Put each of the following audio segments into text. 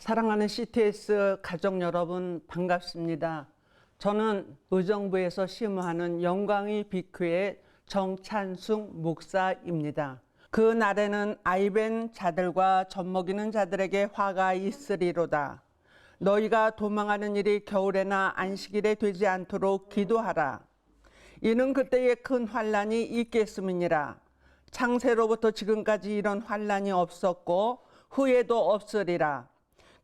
사랑하는 CTS 가족 여러분 반갑습니다. 저는 의정부에서 심호하는 영광의 비교회 정찬숙 목사입니다. 그 날에는 아이벤 자들과 젖먹이는 자들에게 화가 있으리로다. 너희가 도망하는 일이 겨울에나 안식일에 되지 않도록 기도하라. 이는 그때에 큰 환란이 있겠음이니라. 창세로부터 지금까지 이런 환란이 없었고 후에도 없으리라.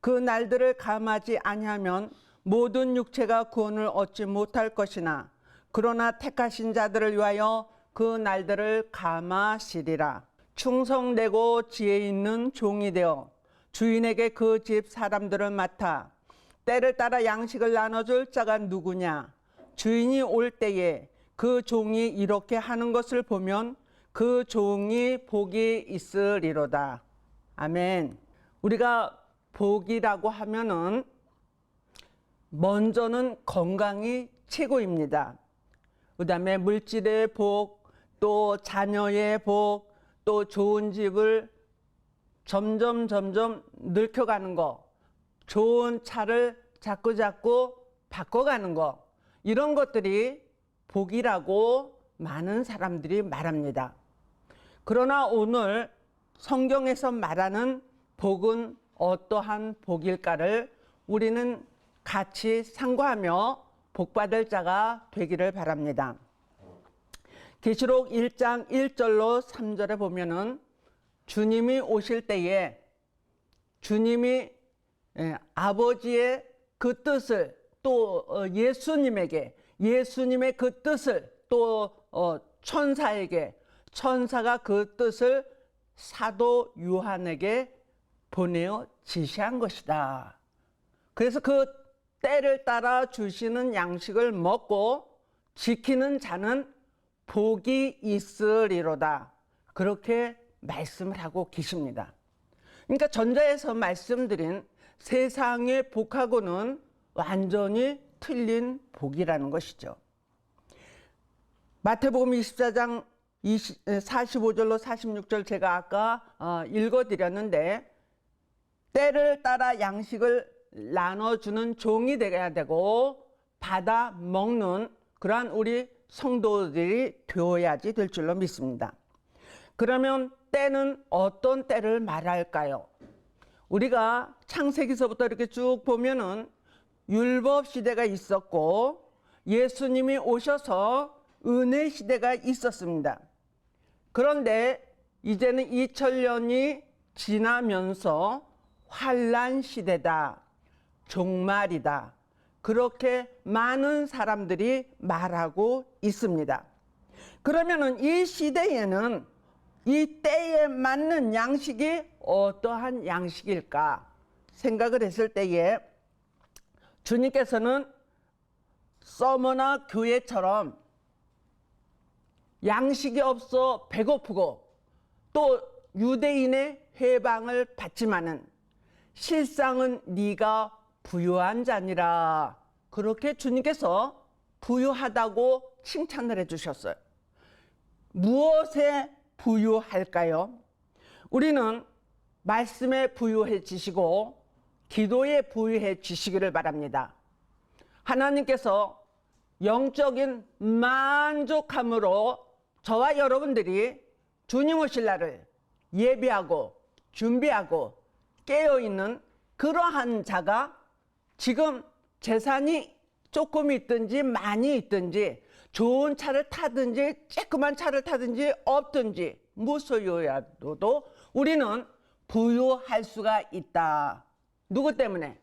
그 날들을 감하지 아니하면 모든 육체가 구원을 얻지 못할 것이나 그러나 택하신 자들을 위하여 그 날들을 감하시리라. 충성되고 지혜 있는 종이 되어 주인에게 그 집 사람들을 맡아 때를 따라 양식을 나눠줄 자가 누구냐? 주인이 올 때에 그 종이 이렇게 하는 것을 보면 그 종이 복이 있으리로다. 아멘. 우리가 복이라고 하면은 먼저는 건강이 최고입니다. 그 다음에 물질의 복, 또 자녀의 복, 또 좋은 집을 점점 늙혀가는 거, 좋은 차를 자꾸 바꿔가는 거, 이런 것들이 복이라고 많은 사람들이 말합니다. 그러나 오늘 성경에서 말하는 복은 어떠한 복일까를 우리는 같이 상고하며 복받을 자가 되기를 바랍니다. 계시록 1장 1절로 3절에 보면은 주님이 오실 때에 주님이 아버지의 그 뜻을 또 예수님의 그 뜻을 또 천사에게 천사가 그 뜻을 사도 요한에게 보내어 지시한 것이다. 그래서 그 때를 따라 주시는 양식을 먹고 지키는 자는 복이 있으리로다. 그렇게 말씀을 하고 계십니다. 그러니까 전자에서 말씀드린 세상의 복하고는 완전히 틀린 복이라는 것이죠. 마태복음 24장 45절로 46절 제가 아까 읽어드렸는데, 때를 따라 양식을 나눠주는 종이 되어야 되고 받아 먹는 그러한 우리 성도들이 되어야지 될 줄로 믿습니다. 그러면 때는 어떤 때를 말할까요? 우리가 창세기서부터 이렇게 쭉 보면은 율법 시대가 있었고 예수님이 오셔서 은혜 시대가 있었습니다. 그런데 이제는 2000년이 지나면서 환란 시대다, 종말이다, 그렇게 많은 사람들이 말하고 있습니다. 그러면은 이 시대에는 이 때에 맞는 양식이 어떠한 양식일까 생각을 했을 때에 주님께서는 서머나 교회처럼 양식이 없어 배고프고 또 유대인의 해방을 받지만은 실상은 네가 부유한 자니라, 그렇게 주님께서 부유하다고 칭찬을 해주셨어요. 무엇에 부유할까요? 우리는 말씀에 부유해지시고 기도에 부유해지시기를 바랍니다. 하나님께서 영적인 만족함으로 저와 여러분들이 주님 오실 날을 예배하고 준비하고 깨어있는 그러한 자가 지금 재산이 조금 있든지 많이 있든지 좋은 차를 타든지 쬐끄만 차를 타든지 없든지 무소유여도 우리는 부유할 수가 있다. 누구 때문에?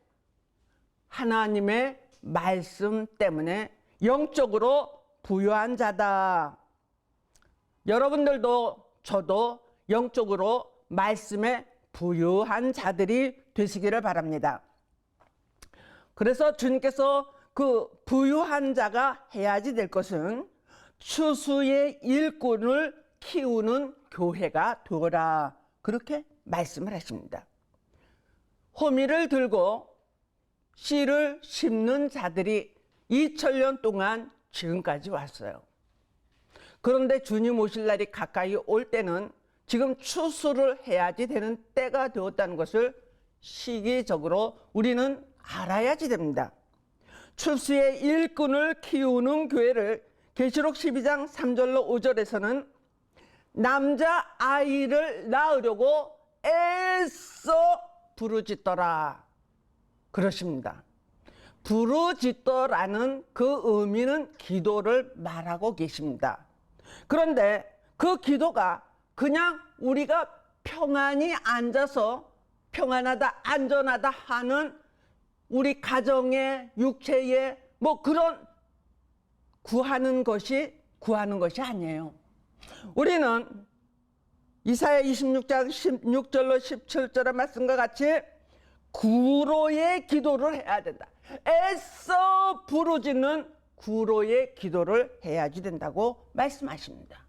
하나님의 말씀 때문에 영적으로 부유한 자다. 여러분들도 저도 영적으로 말씀에 부유한 자들이 되시기를 바랍니다. 그래서 주님께서 그 부유한 자가 해야지 될 것은 추수의 일꾼을 키우는 교회가 되어라, 그렇게 말씀을 하십니다. 호미를 들고 씨를 심는 자들이 2000년 동안 지금까지 왔어요. 그런데 주님 오실 날이 가까이 올 때는 지금 추수를 해야지 되는 때가 되었다는 것을 시기적으로 우리는 알아야지 됩니다. 출세의 일꾼을 키우는 교회를 계시록 12장 3절로 5절에서는 남자 아이를 낳으려고 애써 부르짖더라 그러십니다. 부르짖더라는 그 의미는 기도를 말하고 계십니다. 그런데 그 기도가 그냥 우리가 평안히 앉아서 평안하다 안전하다 하는 우리 가정의 육체의 뭐 그런 구하는 것이 아니에요. 우리는 이사야 26장 16절로 17절의 말씀과 같이 구로의 기도를 해야 된다. 애써 부르짖는 구로의 기도를 해야지 된다고 말씀하십니다.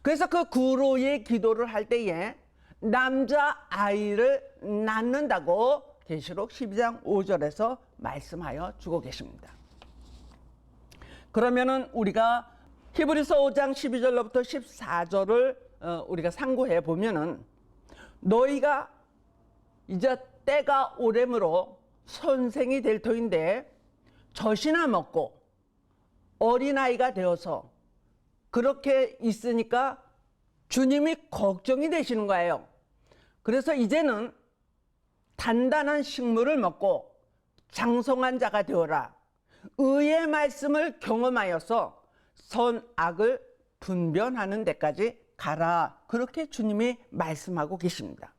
그래서 그 구로의 기도를 할 때에 남자 아이를 낳는다고 계시록 12장 5절에서 말씀하여 주고 계십니다. 그러면은 우리가 히브리서 5장 12절로부터 14절을 우리가 상고해 보면은 너희가 이제 때가 오래므로 선생이 될 터인데 젖이나 먹고 어린아이가 되어서 그렇게 있으니까 주님이 걱정이 되시는 거예요. 그래서 이제는 단단한 식물을 먹고 장성한 자가 되어라. 의의 말씀을 경험하여서 선악을 분별하는 데까지 가라. 그렇게 주님이 말씀하고 계십니다.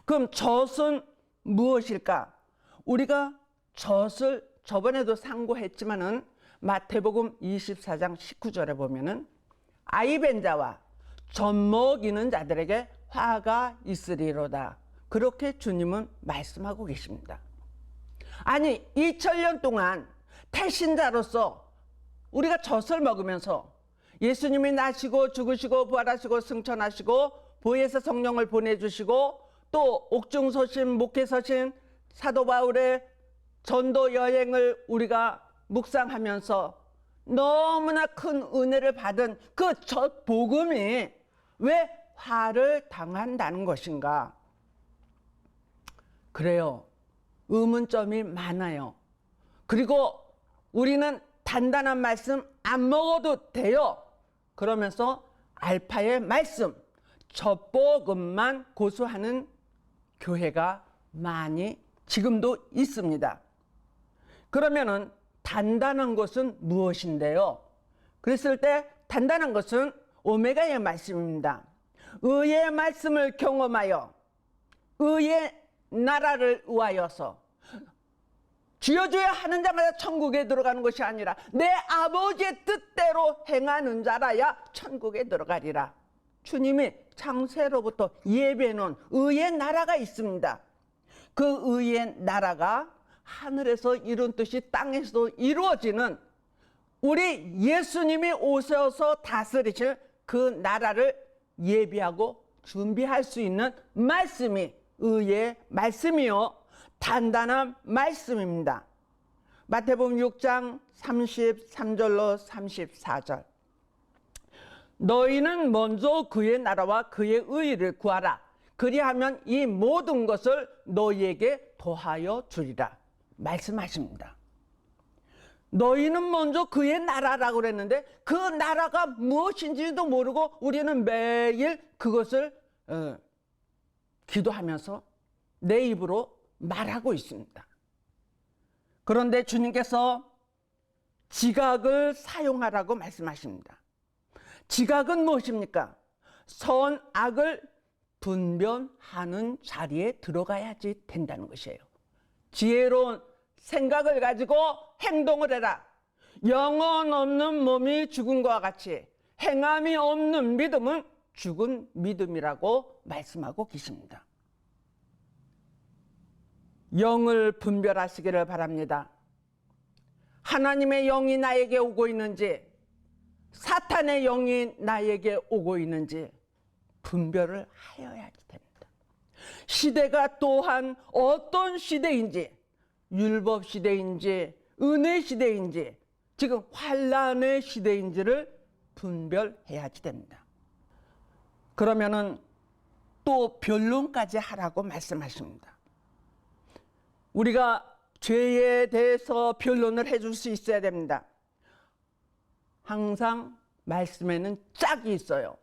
그럼 젖은 무엇일까? 우리가 젖을 저번에도 상고했지만은 마태복음 24장 19절에 보면은 아이벤 자와 젖 먹이는 자들에게 화가 있으리로다. 그렇게 주님은 말씀하고 계십니다. 아니 2000년 동안 태신자로서 우리가 젖을 먹으면서 예수님이 나시고 죽으시고 부활하시고 승천하시고 보혜사 성령을 보내주시고 또 옥중서신 목회서신 사도 바울의 전도 여행을 우리가 묵상하면서 너무나 큰 은혜를 받은 그 첫 복음이 왜 화를 당한다는 것인가? 그래요. 의문점이 많아요. 그리고 우리는 단단한 말씀 안 먹어도 돼요. 그러면서 알파의 말씀, 젖복음만 고수하는 교회가 많이 지금도 있습니다. 그러면은 단단한 것은 무엇인데요? 그랬을 때 단단한 것은 오메가의 말씀입니다. 의의 말씀을 경험하여 의의 나라를 의하여서 주여 주여 하는 자마다 천국에 들어가는 것이 아니라 내 아버지의 뜻대로 행하는 자라야 천국에 들어가리라. 주님이 창세로부터 예비해 놓은 의의 나라가 있습니다. 그 의의 나라가 하늘에서 이룬 뜻이 땅에서도 이루어지는 우리 예수님이 오셔서 다스리실 그 나라를 예비하고 준비할 수 있는 말씀이 의의 말씀이요 단단한 말씀입니다. 마태복음 6장 33절로 34절 너희는 먼저 그의 나라와 그의 의를 구하라. 그리하면 이 모든 것을 너희에게 더하여 주리라 말씀하십니다. 너희는 먼저 그의 나라라고 그랬는데 그 나라가 무엇인지도 모르고 우리는 매일 그것을 기도하면서 내 입으로 말하고 있습니다. 그런데 주님께서 지각을 사용하라고 말씀하십니다. 지각은 무엇입니까? 선악을 분별하는 자리에 들어가야지 된다는 것이에요. 지혜로운 생각을 가지고 행동을 해라. 영혼 없는 몸이 죽은 것과 같이 행함이 없는 믿음은 죽은 믿음이라고 말씀하고 계십니다. 영을 분별하시기를 바랍니다. 하나님의 영이 나에게 오고 있는지 사탄의 영이 나에게 오고 있는지 분별을 하여야 됩니다. 시대가 또한 어떤 시대인지 율법 시대인지 은혜 시대인지 지금 환란의 시대인지를 분별해야지 됩니다. 그러면은 또 변론까지 하라고 말씀하십니다. 우리가 죄에 대해서 변론을 해줄 수 있어야 됩니다. 항상 말씀에는 짝이 있어요.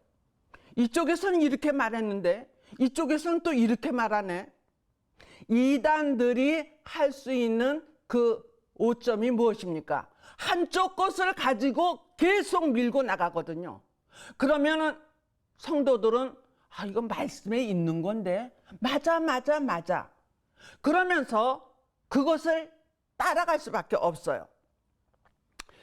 이쪽에서는 이렇게 말했는데 이쪽에서는 또 이렇게 말하네. 이단들이 할 수 있는 그 오점이 무엇입니까? 한쪽 것을 가지고 계속 밀고 나가거든요. 그러면은 성도들은 이건 말씀에 있는 건데 맞아 그러면서 그것을 따라갈 수밖에 없어요.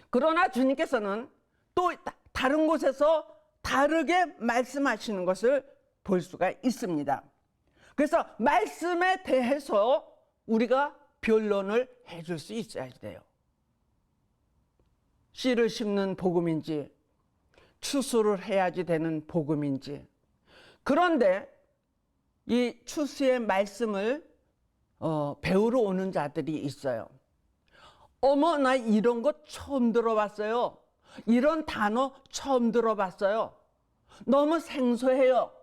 그러나 주님께서는 또 다른 곳에서 다르게 말씀하시는 것을 볼 수가 있습니다. 그래서 말씀에 대해서 우리가 변론을 해줄 수 있어야 돼요. 씨를 심는 복음인지 추수를 해야지 되는 복음인지. 그런데 이 추수의 말씀을 배우러 오는 자들이 있어요. 어머, 나 이런 거 처음 들어봤어요. 이런 단어 처음 들어봤어요. 너무 생소해요.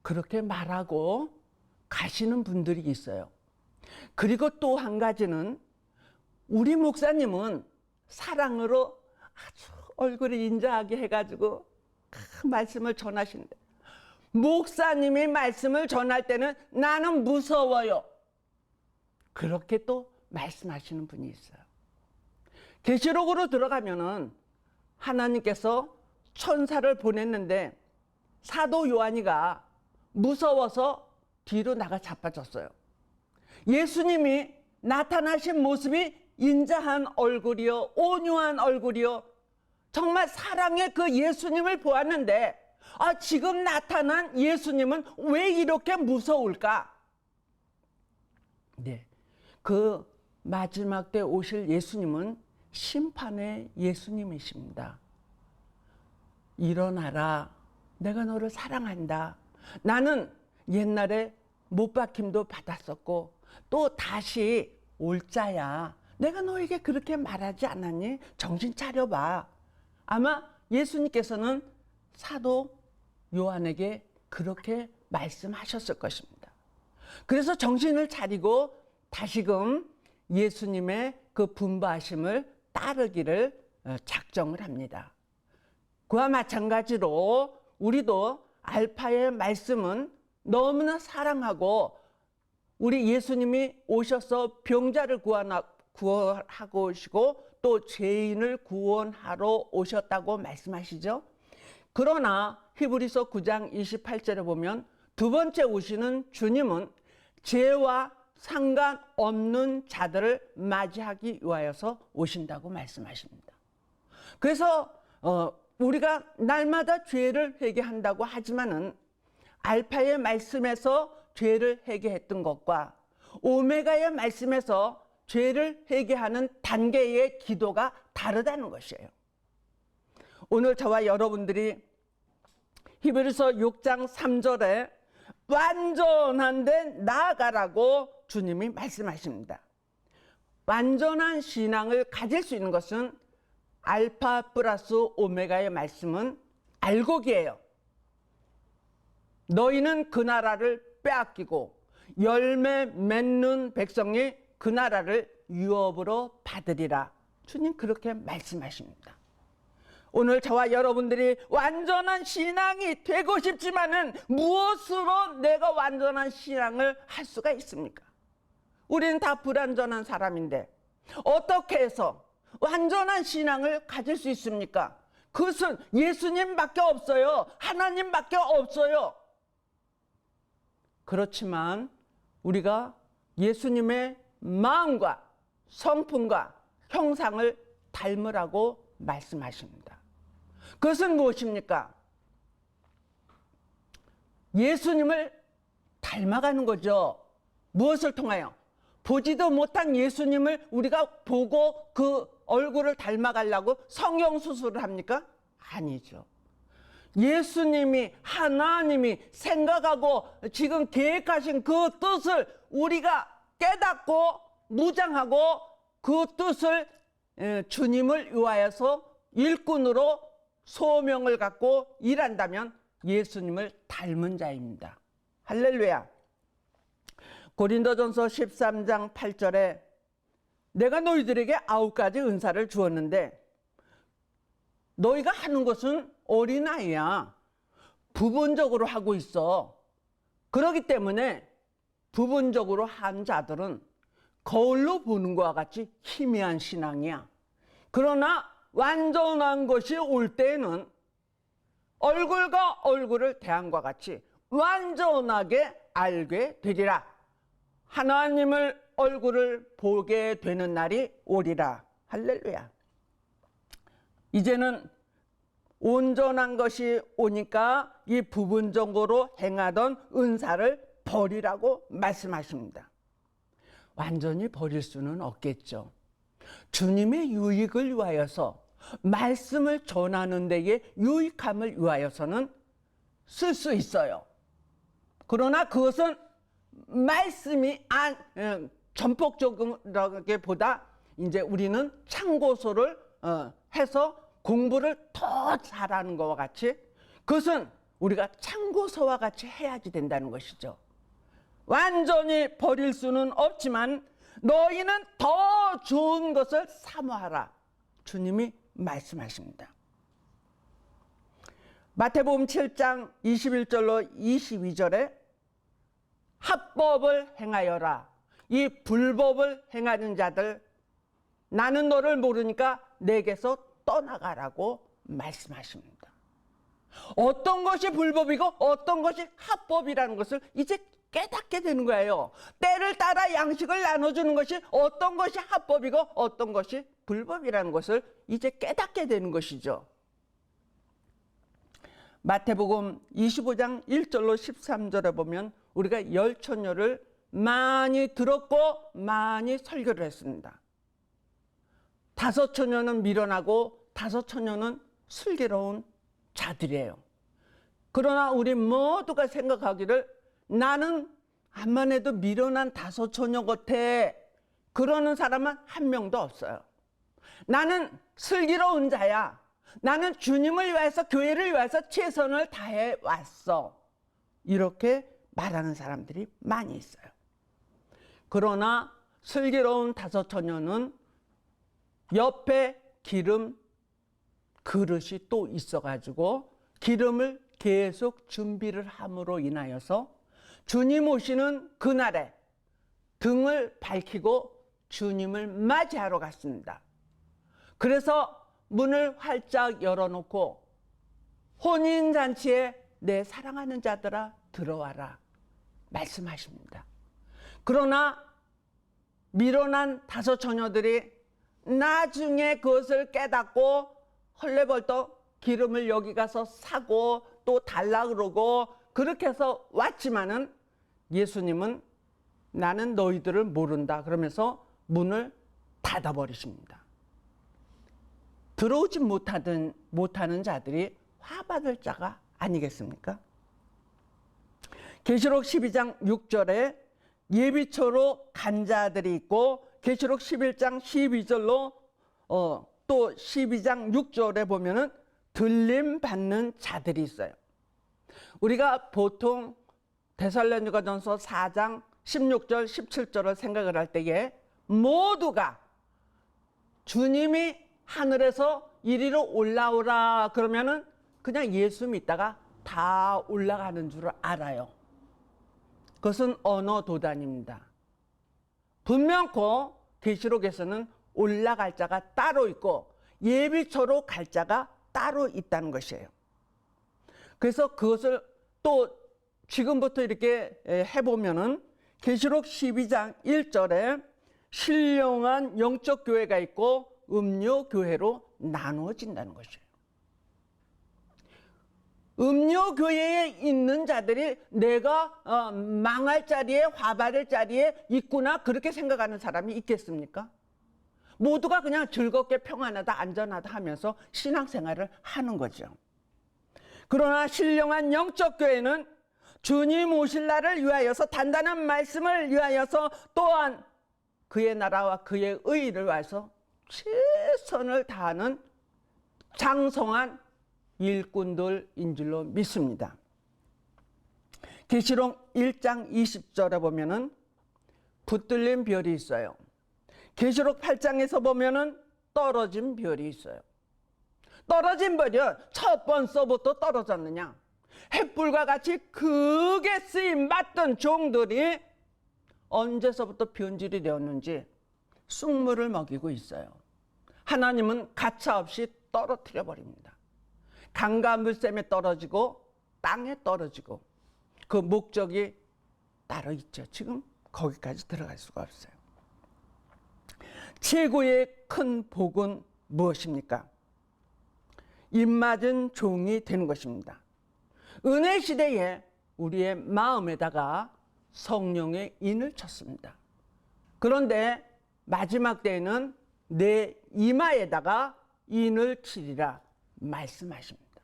그렇게 말하고 가시는 분들이 있어요. 그리고 또 한 가지는 우리 목사님은 사랑으로 아주 얼굴이 인자하게 해가지고 말씀을 전하신대. 목사님이 말씀을 전할 때는 나는 무서워요. 그렇게 또 말씀하시는 분이 있어요. 계시록으로 들어가면은 하나님께서 천사를 보냈는데 사도 요한이가 무서워서 뒤로 나가 자빠졌어요. 예수님이 나타나신 모습이 인자한 얼굴이요, 온유한 얼굴이요, 정말 사랑의 그 예수님을 보았는데 지금 나타난 예수님은 왜 이렇게 무서울까? 네, 그 마지막 때 오실 예수님은 심판의 예수님이십니다. 일어나라, 내가 너를 사랑한다. 나는 옛날에 못 박힘도 받았었고 또 다시 올 자야. 내가 너에게 그렇게 말하지 않았니? 정신 차려봐. 아마 예수님께서는 사도 요한에게 그렇게 말씀하셨을 것입니다. 그래서 정신을 차리고 다시금 예수님의 그 분부하심을 따르기를 작정을 합니다. 그와 마찬가지로 우리도 알파의 말씀은 너무나 사랑하고 우리 예수님이 오셔서 병자를 구원하고 오시고 또 죄인을 구원하러 오셨다고 말씀하시죠. 그러나 히브리서 9장 28절에 보면 두 번째 오시는 주님은 죄와 상관없는 자들을 맞이하기 위하여서 오신다고 말씀하십니다. 그래서 우리가 날마다 죄를 회개한다고 하지만은 알파의 말씀에서 죄를 회개했던 것과 오메가의 말씀에서 죄를 회개하는 단계의 기도가 다르다는 것이에요. 오늘 저와 여러분들이 히브리서 6장 3절에 완전한 데 나아가라고 주님이 말씀하십니다. 완전한 신앙을 가질 수 있는 것은 알파 플러스 오메가의 말씀은 알곡이에요. 너희는 그 나라를 빼앗기고 열매 맺는 백성이 그 나라를 유업으로 받으리라. 주님 그렇게 말씀하십니다. 오늘 저와 여러분들이 완전한 신앙이 되고 싶지만은 무엇으로 내가 완전한 신앙을 할 수가 있습니까? 우리는 다 불완전한 사람인데 어떻게 해서 완전한 신앙을 가질 수 있습니까? 그것은 예수님밖에 없어요. 하나님밖에 없어요. 그렇지만 우리가 예수님의 마음과 성품과 형상을 닮으라고 말씀하십니다. 그것은 무엇입니까? 예수님을 닮아가는 거죠. 무엇을 통하여? 보지도 못한 예수님을 우리가 보고 그 얼굴을 닮아가려고 성형수술을 합니까? 아니죠. 예수님이 하나님이 생각하고 지금 계획하신 그 뜻을 우리가 깨닫고 무장하고 그 뜻을 주님을 위하여서 일꾼으로 소명을 갖고 일한다면 예수님을 닮은 자입니다. 할렐루야. 고린도전서 13장 8절에 내가 너희들에게 9가지 은사를 주었는데 너희가 하는 것은 어린아이야. 부분적으로 하고 있어. 그렇기 때문에 부분적으로 한 자들은 거울로 보는 것과 같이 희미한 신앙이야. 그러나 완전한 것이 올 때에는 얼굴과 얼굴을 대함과 같이 완전하게 알게 되리라. 하나님을 얼굴을 보게 되는 날이 오리라. 할렐루야. 이제는 온전한 것이 오니까 이 부분적으로 행하던 은사를 버리라고 말씀하십니다. 완전히 버릴 수는 없겠죠. 주님의 유익을 위하여서, 말씀을 전하는 데에 유익함을 위하여서는 쓸 수 있어요. 그러나 그것은 말씀이 전폭적이라기보다 이제 우리는 참고서를 해서 공부를 더 잘하는 것과 같이 그것은 우리가 참고서와 같이 해야지 된다는 것이죠. 완전히 버릴 수는 없지만 너희는 더 좋은 것을 사모하라. 주님이 말씀하십니다. 마태복음 7장 21절로 22절에 합법을 행하여라. 이 불법을 행하는 자들, 나는 너를 모르니까 내게서 떠나가라고 말씀하십니다. 어떤 것이 불법이고 어떤 것이 합법이라는 것을 이제 깨닫게 되는 거예요. 때를 따라 양식을 나눠주는 것이 어떤 것이 합법이고 어떤 것이 불법이라는 것을 이제 깨닫게 되는 것이죠. 마태복음 25장 1절로 13절에 보면 우리가 열처녀를 많이 들었고 많이 설교를 했습니다. 5처녀는 미련하고 5처녀는 슬기로운 자들이에요. 그러나 우리 모두가 생각하기를 나는 암만 해도 미련한 5처녀 같아. 그러는 사람은 한 명도 없어요. 나는 슬기로운 자야. 나는 주님을 위해서, 교회를 위해서 최선을 다해 왔어. 이렇게 말하는 사람들이 많이 있어요. 그러나 슬기로운 5처녀는 옆에 기름 그릇이 또 있어가지고 기름을 계속 준비를 함으로 인하여서 주님 오시는 그날에 등을 밝히고 주님을 맞이하러 갔습니다. 그래서 문을 활짝 열어놓고 혼인잔치에 내 사랑하는 자들아 들어와라 말씀하십니다. 그러나 미련한 5처녀들이 나중에 그것을 깨닫고 헐레벌떡 기름을 여기 가서 사고 또 달라 그러고 그렇게 해서 왔지만은 예수님은 나는 너희들을 모른다 그러면서 문을 닫아버리십니다. 들어오지 못하는 자들이 화받을 자가 아니겠습니까? 계시록 12장 6절에 예비초로 간 자들이 있고 계시록 11장 12절로 또 12장 6절에 보면은 들림 받는 자들이 있어요. 우리가 보통 데살로니가전서 4장 16절 17절을 생각을 할 때에 모두가 주님이 하늘에서 이리로 올라오라 그러면은 그냥 예수 믿다가 다 올라가는 줄 알아요. 그것은 언어 도단입니다. 분명코 계시록에서는 올라갈 자가 따로 있고 예비초로 갈 자가 따로 있다는 것이에요. 그래서 그것을 또 지금부터 이렇게 해보면은 계시록 12장 1절에 신령한 영적 교회가 있고 음료 교회로 나누어진다는 것이에요. 음료 교회에 있는 자들이 내가 망할 자리에 화받을 자리에 있구나 그렇게 생각하는 사람이 있겠습니까? 모두가 그냥 즐겁게 평안하다 안전하다 하면서 신앙생활을 하는 거죠. 그러나 신령한 영적 교회는 주님 오실 날을 위하여서 단단한 말씀을 위하여서 또한 그의 나라와 그의 의를 위해서 최선을 다하는 장성한 일꾼들인 줄로 믿습니다. 계시록 1장 20절에 보면은 붙들린 별이 있어요. 계시록 8장에서 보면은 떨어진 별이 있어요. 떨어진 별은 첫 번서부터 떨어졌느냐? 횃불과 같이 크게 쓰임 받던 종들이 언제서부터 변질이 되었는지 쑥물을 먹이고 있어요. 하나님은 가차없이 떨어뜨려 버립니다. 강과 물샘에 떨어지고 땅에 떨어지고 그 목적이 따로 있죠. 지금 거기까지 들어갈 수가 없어요. 최고의 큰 복은 무엇입니까? 입맞은 종이 되는 것입니다. 은혜 시대에 우리의 마음에다가 성령의 인을 쳤습니다. 그런데 마지막 때에는 내 이마에다가 인을 치리라 말씀하십니다.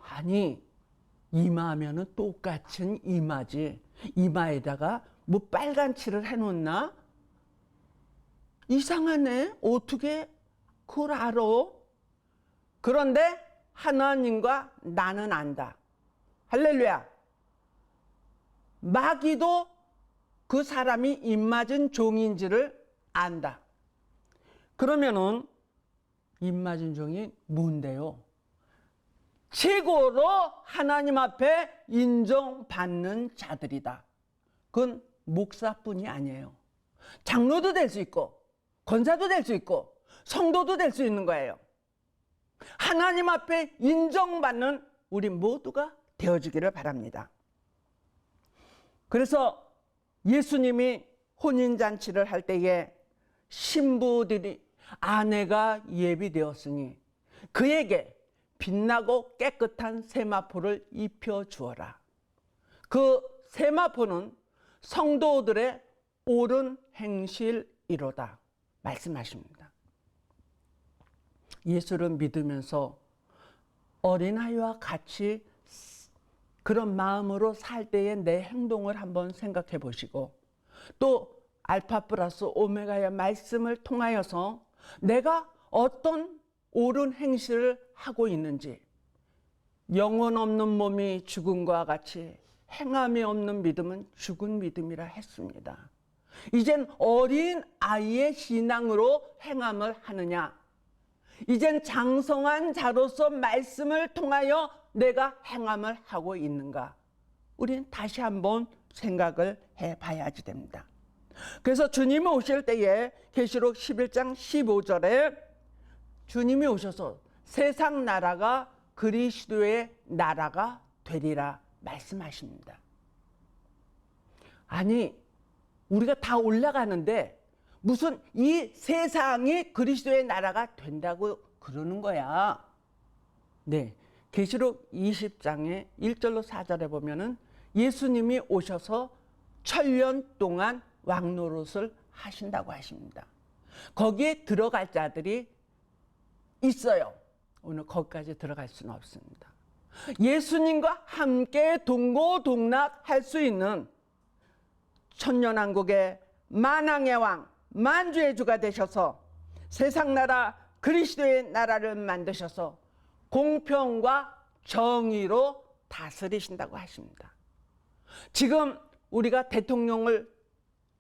아니, 이마하면은 똑같은 이마지. 이마에다가 뭐 빨간 칠을 해놓나? 이상하네. 어떻게 그걸 알아? 그런데 하나님과 나는 안다. 할렐루야. 마귀도 그 사람이 입맞은 종인지를 안다. 그러면은 입맞은 종이 뭔데요? 최고로 하나님 앞에 인정받는 자들이다. 그건 목사뿐이 아니에요. 장로도 될 수 있고 권사도 될 수 있고 성도도 될 수 있는 거예요. 하나님 앞에 인정받는 우리 모두가 되어주기를 바랍니다. 그래서 예수님이 혼인잔치를 할 때에 신부들이 아내가 예비되었으니 그에게 빛나고 깨끗한 세마포를 입혀주어라. 그 세마포는 성도들의 옳은 행실이로다 말씀하십니다. 예수를 믿으면서 어린아이와 같이 그런 마음으로 살 때의 내 행동을 한번 생각해 보시고 또 알파 플러스 오메가의 말씀을 통하여서 내가 어떤 옳은 행실을 하고 있는지, 영혼 없는 몸이 죽음과 같이 행함이 없는 믿음은 죽은 믿음이라 했습니다. 이젠 어린 아이의 신앙으로 행함을 하느냐, 이젠 장성한 자로서 말씀을 통하여 내가 행함을 하고 있는가, 우리는 다시 한번 생각을 해봐야지 됩니다. 그래서 주님이 오실 때에 계시록 11장 15절에 주님이 오셔서 세상 나라가 그리스도의 나라가 되리라 말씀하십니다. 아니, 우리가 다 올라가는데 무슨 이 세상이 그리스도의 나라가 된다고 그러는 거야. 네, 계시록 20장의 1절로 4절에 보면은 예수님이 오셔서 1000년 동안 왕노릇을 하신다고 하십니다. 거기에 들어갈 자들이 있어요. 오늘 거기까지 들어갈 수는 없습니다. 예수님과 함께 동고동락할 수 있는 천년왕국의 만왕의 왕, 만주의 주가 되셔서 세상 나라 그리스도의 나라를 만드셔서 공평과 정의로 다스리신다고 하십니다. 지금 우리가 대통령을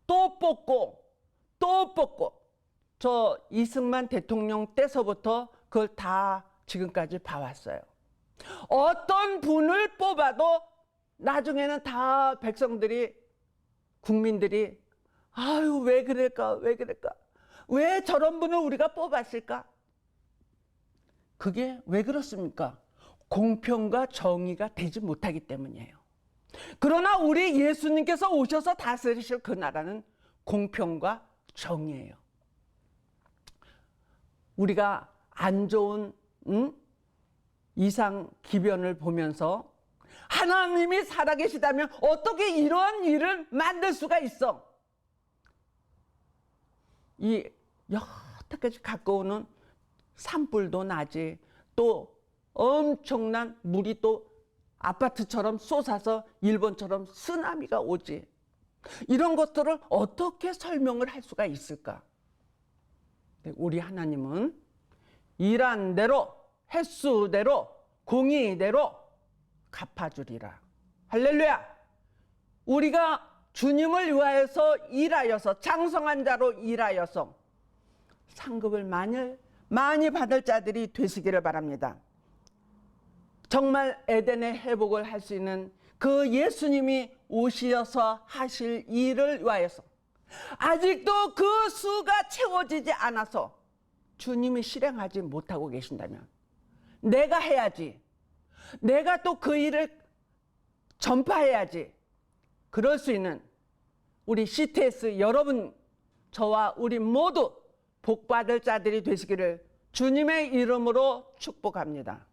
또 뽑고 저 이승만 대통령 때서부터 그걸 다 지금까지 봐왔어요. 어떤 분을 뽑아도 나중에는 다 백성들이, 국민들이 아유 왜 그럴까 왜 저런 분을 우리가 뽑았을까? 그게 왜 그렇습니까? 공평과 정의가 되지 못하기 때문이에요. 그러나 우리 예수님께서 오셔서 다스리실 그 나라는 공평과 정의예요. 우리가 안 좋은 이상 기변을 보면서 하나님이 살아계시다면 어떻게 이러한 일을 만들 수가 있어? 이 여태까지 갖고 오는 산불도 나지, 또 엄청난 물이 또 아파트처럼 쏟아서 일본처럼 쓰나미가 오지. 이런 것들을 어떻게 설명을 할 수가 있을까? 우리 하나님은 일한 대로, 횟수대로, 공의대로 갚아주리라. 할렐루야! 우리가 주님을 위하여서 일하여서 장성한 자로 일하여서 상급을 많이 받을 자들이 되시기를 바랍니다. 정말 에덴의 회복을 할 수 있는 그 예수님이 오셔서 하실 일을 위하여서 아직도 그 수가 채워지지 않아서 주님이 실행하지 못하고 계신다면 내가 해야지. 내가 또 그 일을 전파해야지. 그럴 수 있는 우리 CTS 여러분, 저와 우리 모두 복받을 자들이 되시기를 주님의 이름으로 축복합니다.